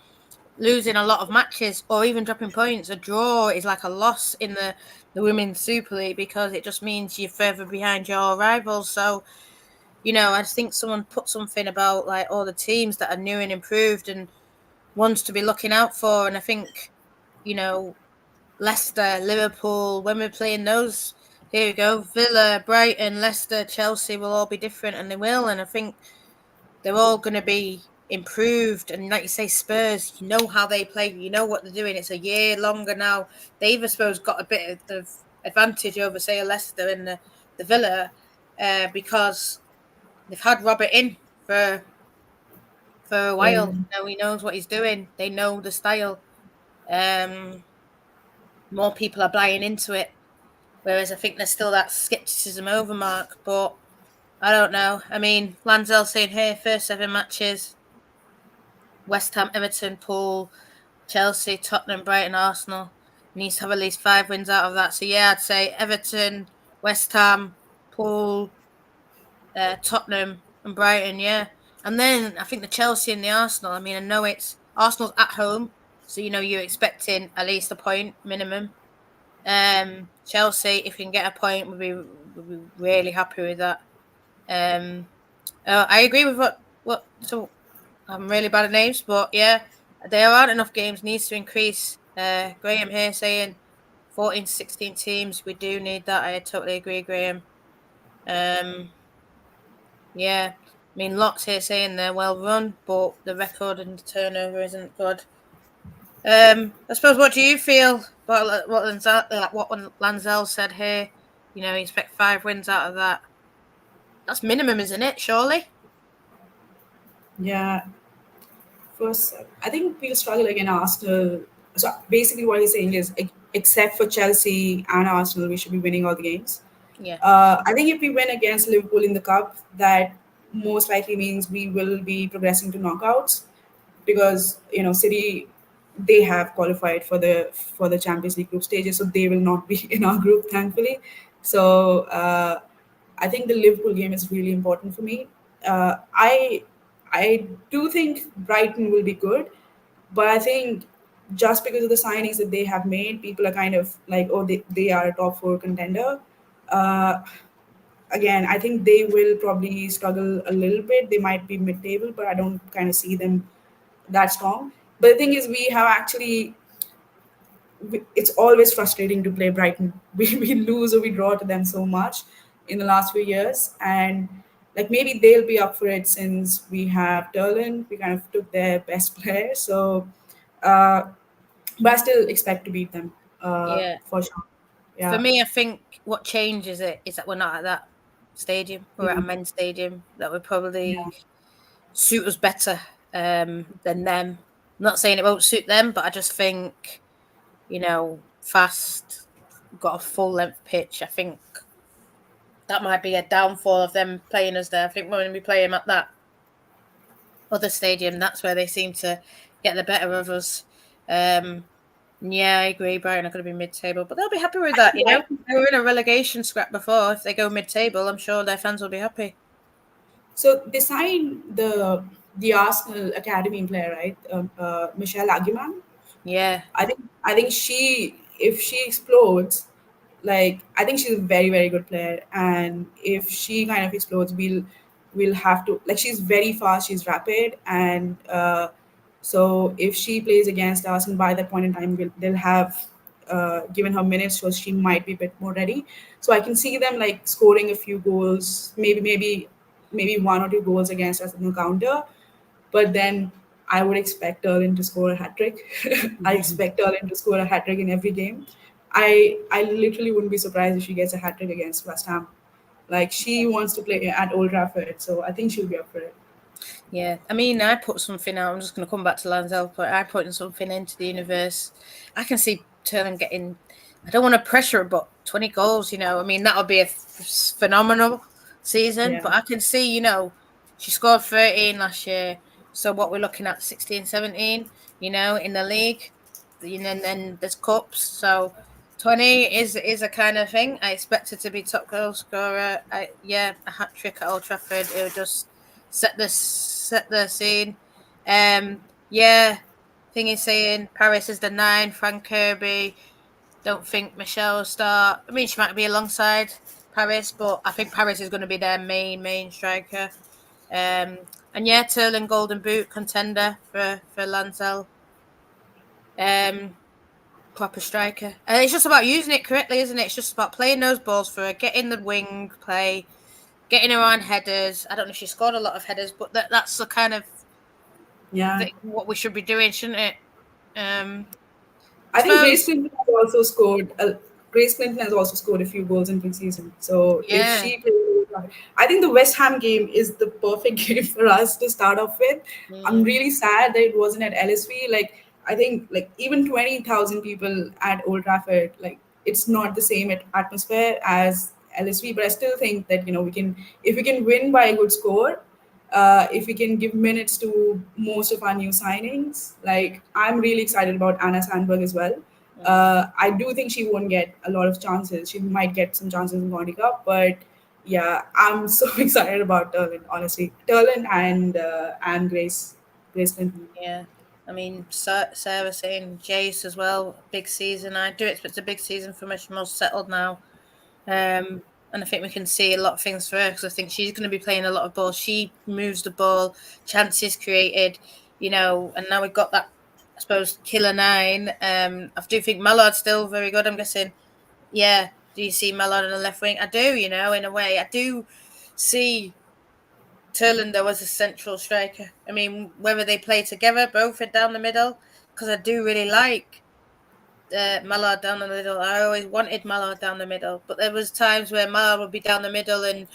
losing a lot of matches or even dropping points. A draw is like a loss in the Women's Super League because it just means you're further behind your rivals. So, I just think someone put something about like all the teams that are new and improved and ones to be looking out for. And I think, Leicester, Liverpool, when we're playing those, here we go, Villa, Brighton, Leicester, Chelsea will all be different, and they will. And I think they're all going to be improved. And like you say, Spurs, you know how they play, you know what they're doing. It's a year longer now. They've, I suppose, got a bit of advantage over, say, a Leicester and the Villa because they've had Robert in for a while. Now he knows what he's doing. They know the style. More people are buying into it. Whereas I think there's still that scepticism over Marc. But I don't know. I mean, Lanzel saying here, first 7 matches, West Ham, Everton, Pool, Chelsea, Tottenham, Brighton, Arsenal. Needs to have at least 5 wins out of that. So yeah, I'd say Everton, West Ham, Pool, Tottenham, and Brighton. Yeah, and then I think the Chelsea and the Arsenal. I mean, I know it's Arsenal's at home, so you're expecting at least a point minimum. Chelsea, if you can get a point, we'll be really happy with that. I agree with what. So I'm really bad at names, but yeah, there aren't enough games. Needs to increase. Graham here saying 14 to 16 teams. We do need that. I totally agree, Graham. Yeah, I mean, lots here saying they're well run, but the record and the turnover isn't good. I suppose, what do you feel about what Lanzel said here? You expect 5 wins out of that. That's minimum, isn't it? Surely.
Yeah. First, I think we'll struggle against Arsenal. So basically, what he's saying is, except for Chelsea and Arsenal, we should be winning all the games.
Yeah.
I think if we win against Liverpool in the cup, that most likely means we will be progressing to knockouts. because City, they have qualified for the Champions League group stages, so they will not be in our group, thankfully. So I think the Liverpool game is really important for me. I do think Brighton will be good, but I think just because of the signings that they have made, people are kind of like, oh, they are a top four contender. Uh, Again, I think they will probably struggle a little bit. They might be mid-table, but I don't kind of see them that strong. But the thing is, we have actually, it's always frustrating to play Brighton. We lose or we draw to them so much in the last few years. And like maybe they'll be up for it since we have Derlin. We kind of took their best player. So, uh, but I still expect to beat them
Yeah.
for sure.
For
Yeah.
me, I think what changes it is that we're not at that stadium. We're at a
Mm.
men's stadium that would probably
Yeah.
suit us better than them. I'm not saying it won't suit them, but I just think, fast, got a full length pitch. I think that might be a downfall of them playing us there. I think when we play them at that other stadium, that's where they seem to get the better of us. Yeah, I agree. Brighton are going to be mid-table, but they'll be happy with that.
Yeah.
They were in a relegation scrap before. If they go mid-table, I'm sure their fans will be happy.
So they signed the Arsenal academy player, right? Michelle Aguiman.
Yeah,
I think she, if she explodes, like I think she's a very very good player, and if she kind of explodes, we'll have to, like, she's very fast, she's rapid, and so if she plays against us, and by that point in time they'll have given her minutes, so she might be a bit more ready. So I can see them like scoring a few goals, maybe one or two goals against us in the counter, but then I would expect Erling to score a hat trick. I expect Erling to score a hat trick in every game. I literally wouldn't be surprised if she gets a hat trick against West Ham. Like, she wants to play at Old Trafford, so I think she'll be up for it.
yeah. I mean, I put something out. I'm just going to come back to Lanzel, but I put something into the universe. I can see Turner getting. I don't want to pressure her, but 20 goals. I mean, that would be a phenomenal season.
Yeah.
But I can see, she scored 13 last year. So what we're looking at, 16, 17. In the league. And then there's cups. So 20 is a kind of thing. I expect her to be top goal scorer. A hat trick at Old Trafford. It would just set the scene. Thing is saying Paris is the 9, Frank Kirby. Don't think Michelle will start. I mean, she might be alongside Paris, but I think Paris is going to be their main striker. And yeah, Turlin Golden Boot contender for Lanzel. Proper striker. And it's just about using it correctly, isn't it? It's just about playing those balls for her, getting the wing play, getting her on headers. I don't know if she scored a lot of headers, but that's the kind of
Yeah.
what we should be doing, shouldn't it? I
I think
suppose.
Grace Clinton has also scored a few goals in preseason. So if
Yeah.
she plays, I think the West Ham game is the perfect game for us to start off with. I'm really sad that it wasn't at LSV. Like, I think like even 20,000 people at Old Trafford, like, it's not the same atmosphere as LSV. But I still think that we can, if we can win by a good score, if we can give minutes to most of our new signings. Like, I'm really excited about Anna Sandberg as well. I do think she won't get a lot of chances. She might get some chances in World Cup, but yeah, I'm so excited about Turlin. Honestly, Turlin and Grace Clinton.
Yeah. I mean, Sarah saying Jace as well, big season. I do expect a big season from her. She's more settled now. And I think we can see a lot of things for her because I think she's going to be playing a lot of ball. She moves the ball, chances created, and now we've got that, I suppose, killer 9. I do think Mallard's still very good. I'm guessing, yeah. Do you see Mallard on the left wing? I do, in a way. I do see Turlander was a central striker. I mean, whether they play together, both are down the middle, because I do really like Mallard down the middle. I always wanted Mallard down the middle, but there was times where Mallard would be down the middle, and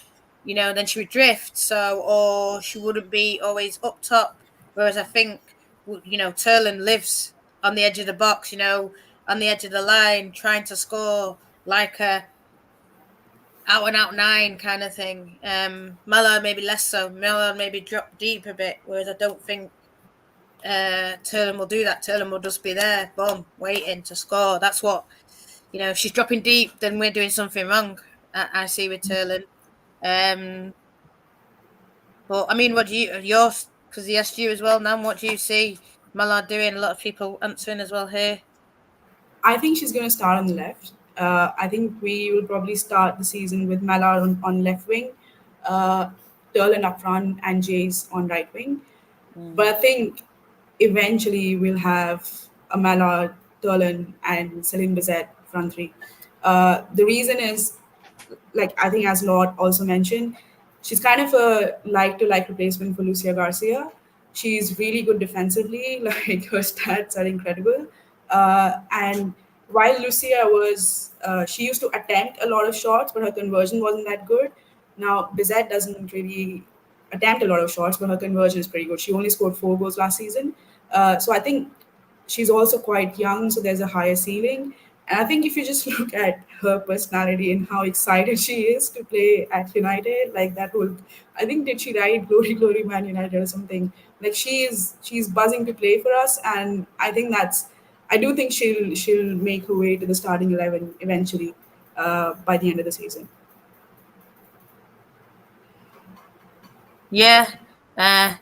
then she would drift. So, or she wouldn't be always up top. Whereas I think Turlin lives on the edge of the box, on the edge of the line, trying to score like a out and out 9 kind of thing. Mallard maybe less so. Mallard maybe drop deep a bit, whereas I don't think Turlen will do that. Turlen will just be there, boom, waiting to score. That's what, if she's dropping deep, then we're doing something wrong. I see with Turlen. But I mean, what do yours? Because he asked you as well, Nam. What do you see Mallard doing? A lot of people answering as well here.
I think she's going to start on the left. I think we will probably start the season with Mallard on left wing, Turlen up front, and Jace on right wing. But I think eventually we'll have a Mallard, Turlen, and Celine Bizet front three. The reason is, like I think as Lord also mentioned, she's kind of a like replacement for Lucia Garcia. She's really good defensively, like her stats are incredible. And while Lucia she used to attempt a lot of shots, but her conversion wasn't that good. Now Bizet doesn't really attempt a lot of shots, but her conversion is pretty good. She only scored 4 goals last season. So I think she's also quite young, so there's a higher ceiling. And I think if you just look at her personality and how excited she is to play at United, like that will, I think, did she write "Glory, Glory, Man United" or something? Like she's buzzing to play for us, and I do think she'll make her way to the starting 11 eventually by the end of the season.
Yeah, I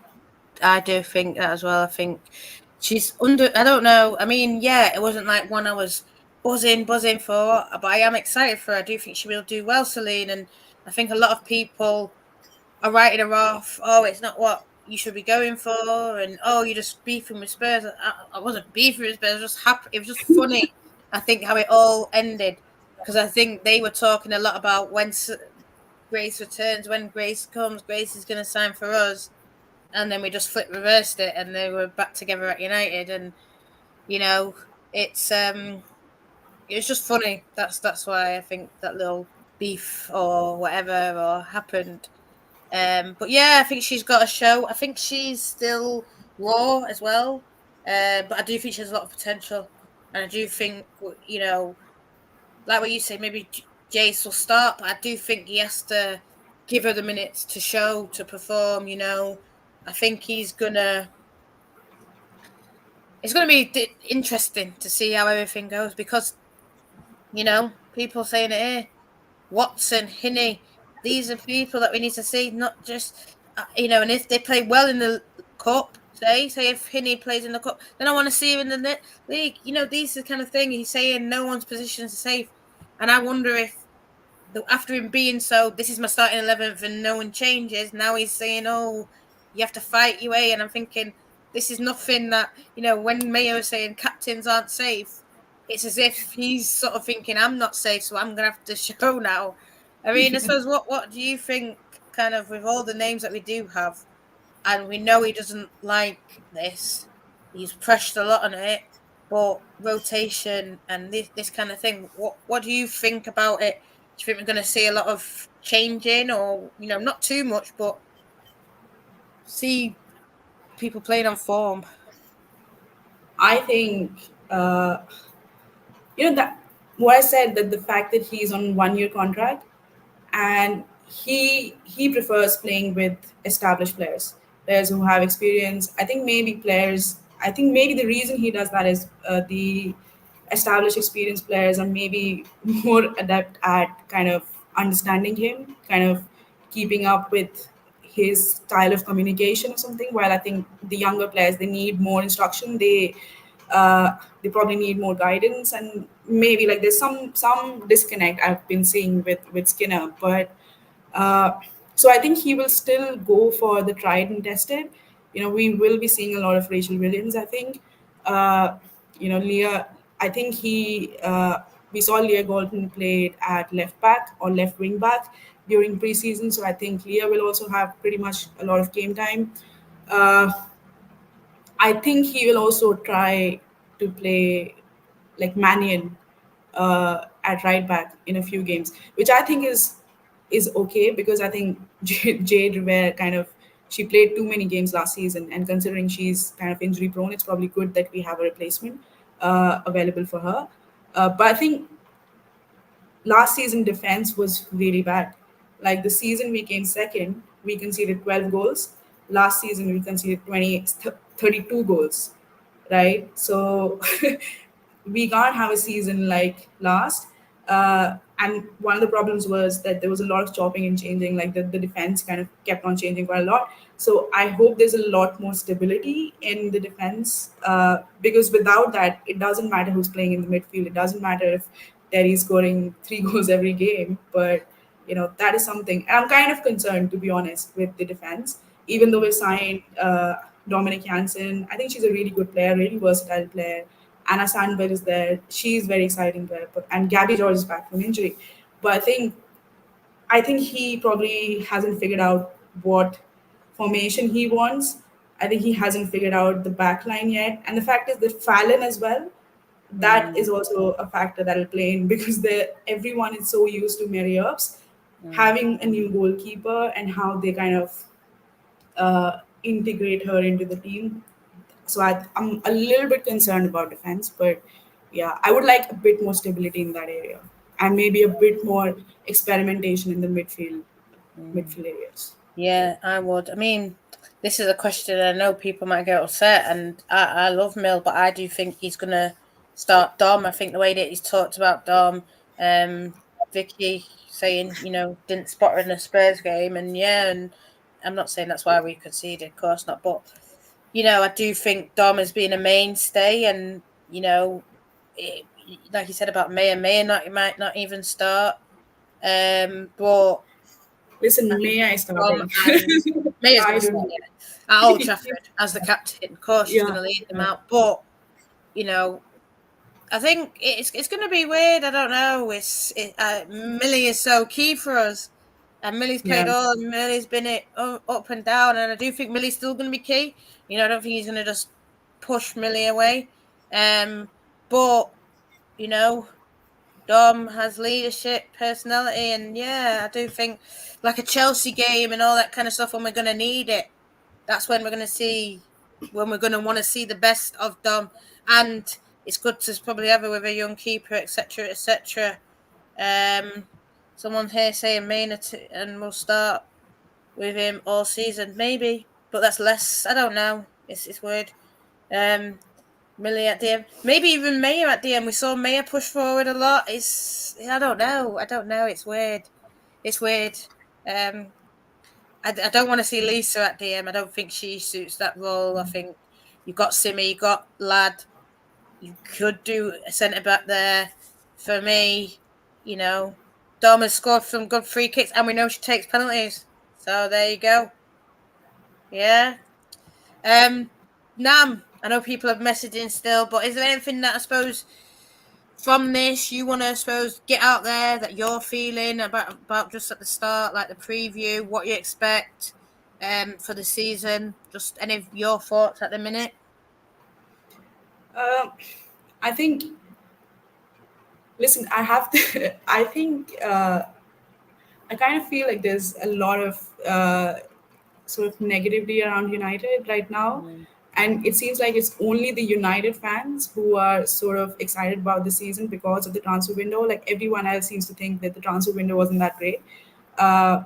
do think that as well. I think she's under. I don't know. I mean, yeah, it wasn't like one I was buzzing for, but I am excited for her. I do think she will do well, Celine, and I think a lot of people are writing her off. Oh, it's not what you should be going for, and oh, you're just beefing with Spurs. I wasn't beefing with Spurs. I was just happy. It was just funny. I think how it all ended, because I think they were talking a lot about when Grace returns, when Grace comes, Grace is going to sign for us, and then we just reversed it, and they were back together at United, and it's it's just funny. That's why I think that little beef or whatever or happened. But yeah, I think she's got a show. I think she's still raw as well, but I do think she has a lot of potential, and I do think like what you say, maybe Jace will start, but I do think he has to give her the minutes to show, to perform. I think it's gonna be interesting to see how everything goes, because people saying it here, Watson, Hinney, these are people that we need to see, not just and if they play well in the cup, say if Hinney plays in the cup, then I want to see him in the league. These are the kind of thing he's saying. No one's position is safe, and I wonder if after him being this is my starting 11th and no one changes, now he's saying, oh, you have to fight your way, and I'm thinking this is nothing that when Mayo is saying captains aren't safe, it's as if he's sort of thinking I'm not safe, so I'm gonna have to show now. I mean, I suppose what do you think, kind of with all the names that we do have, and we know he doesn't like this, he's pressed a lot on it, but rotation and this kind of thing, what do you think about it? Do you think we're going to see a lot of changing, or not too much, but see people playing on form?
I think that what I said, that the fact that he's on 1 year contract, and he prefers playing with established players who have experience. I think maybe the reason he does that is the established experienced players are maybe more adept at kind of understanding him, kind of keeping up with his style of communication or something, while I think the younger players, they need more instruction. They probably need more guidance, and maybe like there's some disconnect I've been seeing with Skinner. But so I think he will still go for the tried and tested. We will be seeing a lot of Rachel Williams, I think. Leah, I think we saw Leah Golden played at left back or left wing back during preseason, so I think Leah will also have pretty much a lot of game time. uh, I think he will also try to play like Mannion at right back in a few games, which I think is okay, because I think Jade Rivera kind of, she played too many games last season, and considering she's kind of injury prone, it's probably good that we have a replacement available for her. But I think last season defense was really bad. Like the season we came second, we conceded 12 goals. Last season we conceded 32 goals, right? So we can't have a season like last. And one of the problems was that there was a lot of chopping and changing, like the defense kind of kept on changing quite a lot. So I hope there's a lot more stability in the defense, because without that, it doesn't matter who's playing in the midfield. It doesn't matter if Terry's scoring 3 goals every game, but that is something. And I'm kind of concerned, to be honest, with the defense. Even though we signed Dominic Janssen, I think she's a really good player, really versatile player. Anna Sandberg is there. She's very exciting player. And Gabby George is back from injury. But I think he probably hasn't figured out what formation he wants. I think he hasn't figured out the back line yet. And the fact is that Fallon as well, that is also a factor that will play in, because everyone is so used to Mary Earps having a new goalkeeper and how they kind of integrate her into the team. So I'm a little bit concerned about defense, but yeah, I would like a bit more stability in that area and maybe a bit more experimentation in the midfield areas.
Yeah, I would. I mean, this is a question I know people might get upset, and I love Mill, but I do think he's going to start Dom. I think the way that he's talked about Dom, Vicky saying, didn't spot her in the Spurs game, and I'm not saying that's why we conceded, of course not, but, I do think Dom has been a mainstay, and, like you said about May might not even start, but
Listen, May I starting?
and Maya's
I
going to start
don't.
at Old Trafford as the captain. Of course, she's going
Yeah,
to lead them
yeah.
out. But I think it's going to be weird. I don't know. Millie is so key for us, and Millie's played
Yeah.
all. And Millie's been up and down, and I do think Millie's still going to be key. I don't think he's going to just push Millie away. But Dom has leadership, personality, and yeah, I do think like a Chelsea game and all that kind of stuff when we're going to need it. That's when we're going to want to see the best of Dom, and it's good to probably have it with a young keeper, etc., etc. Someone here saying Maynard and we'll start with him all season, maybe, but that's less. I don't know. It's weird. Millie at DM, maybe even Maya at DM. We saw Maya push forward a lot. I don't know. It's weird. It's weird. I don't want to see Lisa at DM. I don't think she suits that role. I think you've got Simi, you got Lad. You could do a centre back there. For me, Dom has scored some good free kicks, and we know she takes penalties. So there you go. Yeah. Nam, I know people are messaging still, but is there anything that I suppose from this you want to get out there that you're feeling about just at the start, like the preview, what you expect for the season? Just any of your thoughts at the minute?
I think. Listen, I have to. I think I kind of feel like there's a lot of sort of negativity around United right now. And it seems like it's only the United fans who are sort of excited about the season because of the transfer window. Like everyone else seems to think that the transfer window wasn't that great. I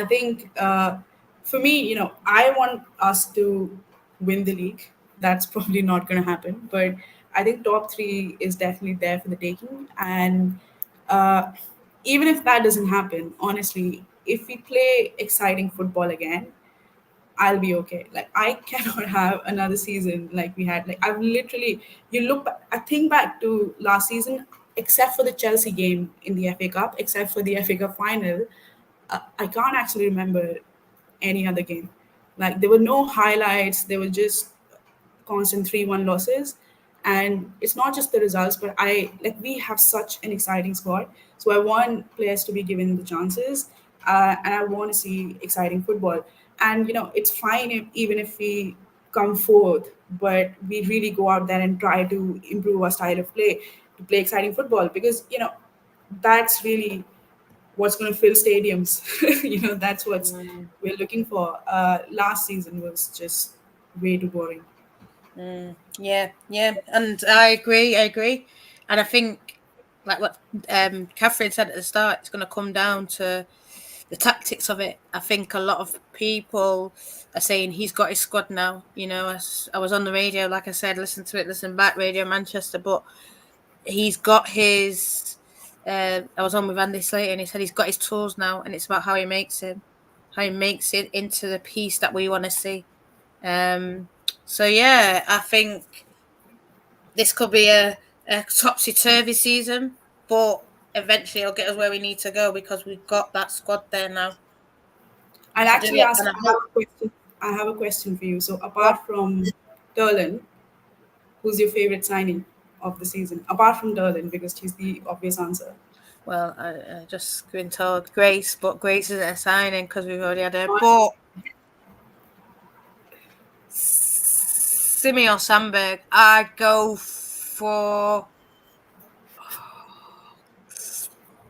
think for me, I want us to win the league. That's probably not going to happen, but I think top three is definitely there for the taking. And uh, even if that doesn't happen, honestly, if we play exciting football again, I'll be okay. Like I cannot have another season like we had. Like I've literally, I think back to last season, except for the Chelsea game in the FA Cup, except for the FA Cup final, I can't actually remember any other game. Like there were no highlights. There were just constant 3-1 losses. And it's not just the results, but we have such an exciting squad. So I want players to be given the chances, and I want to see exciting football. And it's fine even if we come fourth, but we really go out there and try to improve our style of play to play exciting football, because that's really what's going to fill stadiums. That's what we're looking for. Last season was just way too boring.
Yeah, and I agree, and I think like what Kathryn said at the start, it's going to come down to tactics of it. I think a lot of people are saying he's got his squad now. You know, I was on the radio, like I said, listen back, Radio Manchester, but he's got his. I was on with Andy Slater, and he said he's got his tools now, and it's about how he makes it into the piece that we want to see. So yeah, I think this could be a topsy-turvy season, but eventually it'll get us where we need to go because we've got that squad there now.
I'll actually ask. I have a question for you. So apart from Derlin, who's your favorite signing of the season? Apart from Derlin, because she's the obvious answer.
Well, I just been told Grace, but Grace isn't a signing because we've already had her. But Simi or Sandberg, I'd go for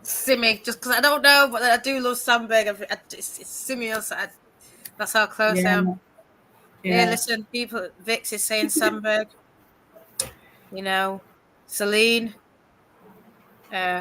Simi just because I don't know, but I do love Sandberg. It's Simi or Sandberg. That's how close I am. Yeah, listen, people, Vix is saying Sandberg. You know, Celine.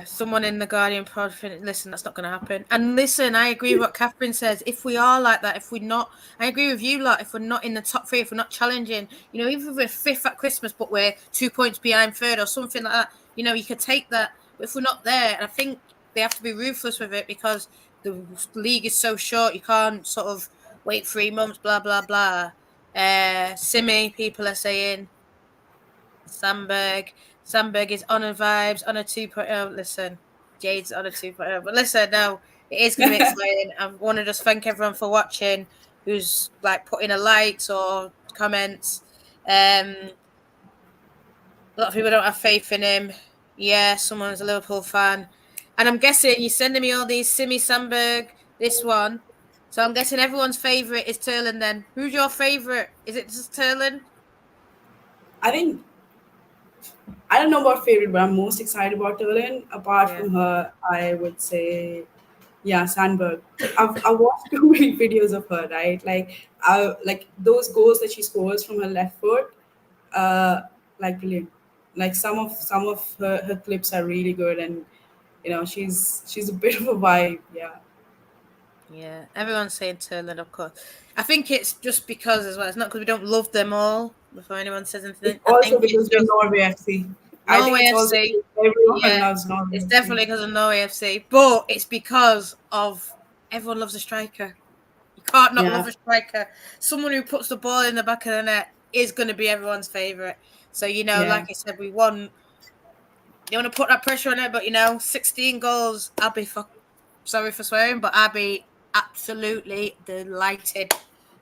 Someone in the Guardian pod, listen, that's not going to happen. And listen, I agree with what Kathryn says. If we are like that, if we're not, I agree with you, lot. If we're not in the top 3, if we're not challenging, you know, even if we're 5th at Christmas, but we're 2 points behind 3rd or something like that, you know, you could take that. But if we're not there, and I think they have to be ruthless with it because the league is so short, you can't sort of wait 3 months, blah, blah, blah. Simi, people are saying. Sandberg is on a vibes, on a 2.0. Listen, Jade's on a 2.0. But listen, no, it is going to be exciting. I want to just thank everyone for watching who's like putting a likes or comments. A lot of people don't have faith in him. Yeah, someone's a Liverpool fan. And I'm guessing you're sending me all these Simi Sandberg, this one. So I'm guessing everyone's favourite is Turlin then. Who's your favourite? Is it just Turlin?
I don't know about favorite, but I'm most excited about Turlin. Apart from her, I would say, Sandberg. I've watched too many videos of her, right? Like those goals that she scores from her left foot, like brilliant. Like some of her clips are really good, and you know she's a bit of a vibe.
Yeah, everyone's saying Turlin, of course. I think it's just because as well. It's not because we don't love them all. Before anyone says anything,
it's also because we're Norway FC.
Norway FC.
Everyone loves Norway.
It's definitely because of Norway FC, but it's because of everyone loves a striker. You can't not love a striker. Someone who puts the ball in the back of the net is going to be everyone's favourite. So you know, like I said, we want. You want to put that pressure on it, but you know, 16 goals. I'll be sorry for swearing, but I'll be absolutely delighted.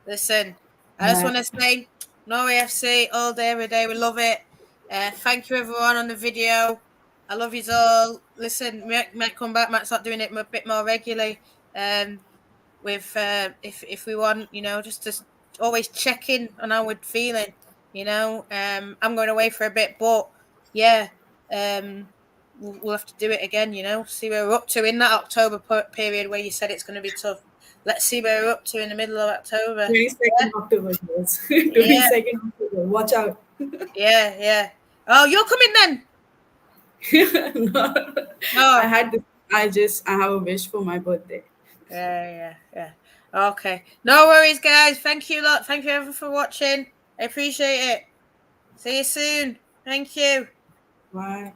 Listen, I just want to say, Norway FC all day, every day. We love it. Thank you, everyone, on the video. I love you all. Listen, might come back, might start doing it a bit more regularly. With if we want, you know, just to always check in on how we're feeling. You know, I'm going away for a bit, but yeah, we'll have to do it again. You know, see where we're up to in that October period where you said it's going to be tough. Let's see where we're up to in the middle of October.
22nd October, yes. 22nd October. Watch out.
Yeah. Oh, you're coming then?
No. I have a wish for my birthday.
Yeah. Okay. No worries, guys. Thank you lot. Thank you everyone for watching. I appreciate it. See you soon. Thank you.
Bye.